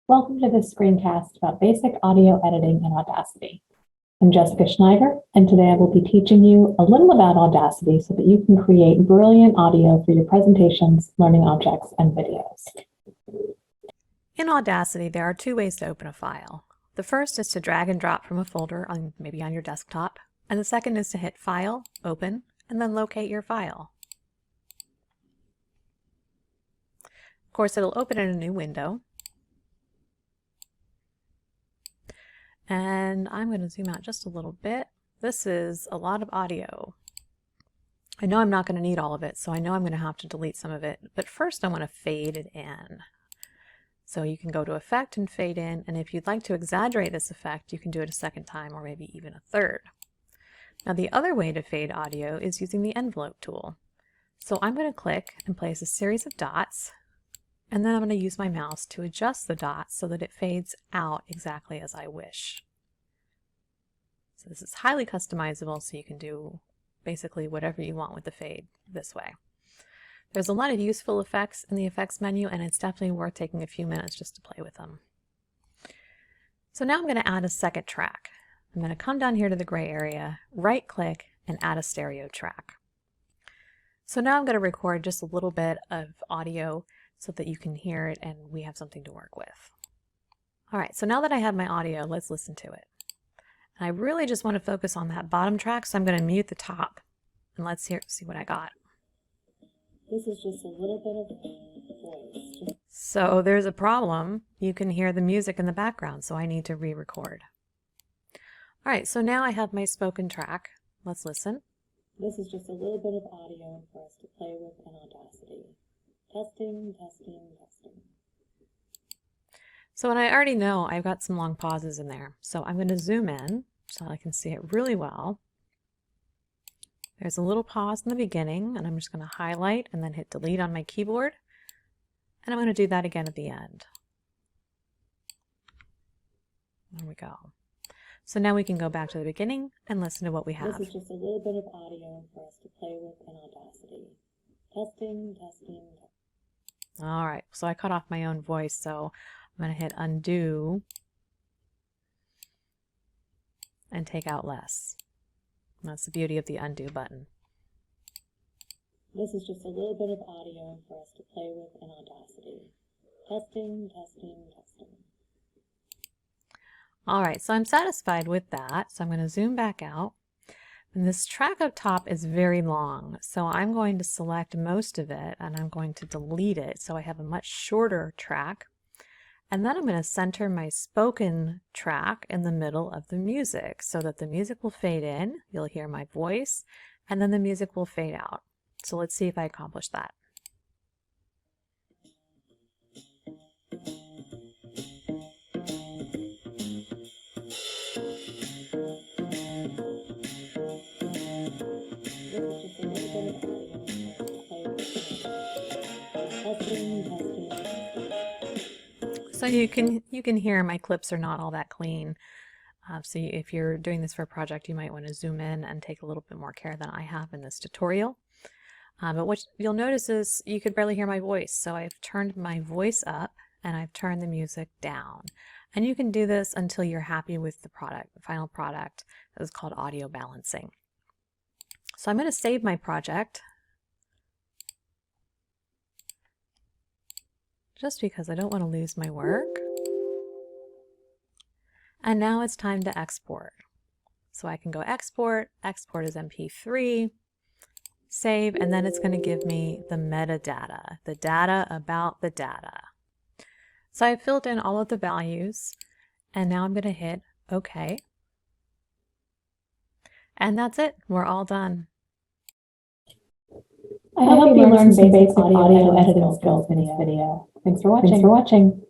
Welcome to this screencast about basic audio editing in Audacity. I'm Jessica Schneider, and today I will be teaching you a little about Audacity so that you can create brilliant audio for your presentations, learning objects, and videos. In Audacity, there are two ways to open a file. The first is to drag and drop from a folder maybe on your desktop, and the second is to hit File, Open, and then locate your file. Of course, it'll open in a new window. And I'm going to zoom out just a little bit. This is a lot of audio. I know I'm not going to need all of it, so I know I'm going to have to delete some of it. But first I want to fade it in. So you can go to Effect and Fade In, and if you'd like to exaggerate this effect, you can do it a second time or maybe even a third. Now the other way to fade audio is using the envelope tool. So I'm going to click and place a series of dots, and then I'm going to use my mouse to adjust the dots so that it fades out exactly as I wish. So this is highly customizable, so you can do basically whatever you want with the fade this way. There's a lot of useful effects in the effects menu, and it's definitely worth taking a few minutes just to play with them. So now I'm going to add a second track. I'm going to come down here to the gray area, right click, and add a stereo track. So now I'm going to record just a little bit of audio so that you can hear it and we have something to work with. Alright, so now that I have my audio, let's listen to it. And I really just want to focus on that bottom track, so I'm going to mute the top. And let's see what I got. This is just a little bit of voice. So there's a problem. You can hear the music in the background, so I need to re-record. Alright, so now I have my spoken track. Let's listen. This is just a little bit of audio for us to play with in Audacity. Testing, testing, testing. So, and I already know I've got some long pauses in there. So I'm going to zoom in so I can see it really well. There's a little pause in the beginning, and I'm just going to highlight and then hit delete on my keyboard. And I'm going to do that again at the end. There we go. So now we can go back to the beginning and listen to what we have. This is just a little bit of audio for us to play with in Audacity. Testing, testing, testing. All right, so I cut off my own voice, so I'm going to hit undo and take out less. That's the beauty of the undo button. This is just a little bit of audio for us to play with in Audacity. Testing, testing, testing. All right, so I'm satisfied with that, so I'm going to zoom back out. And this track up top is very long, so I'm going to select most of it and I'm going to delete it so I have a much shorter track. And then I'm going to center my spoken track in the middle of the music so that the music will fade in, you'll hear my voice, and then the music will fade out. So let's see if I accomplish that. So you can hear my clips are not all that clean. So if you're doing this for a project, you might want to zoom in and take a little bit more care than I have in this tutorial. But what you'll notice is you could barely hear my voice. So I've turned my voice up and I've turned the music down. And you can do this until you're happy with the product, the final product. That is called audio balancing. So I'm going to save my project, just because I don't want to lose my work. And now it's time to export. So I can go export as MP3, save, and then it's going to give me the metadata, the data about the data. So I've filled in all of the values, and now I'm going to hit OK. And that's it. We're all done. I hope you learned some basic audio editing skills in this video. Thanks for watching.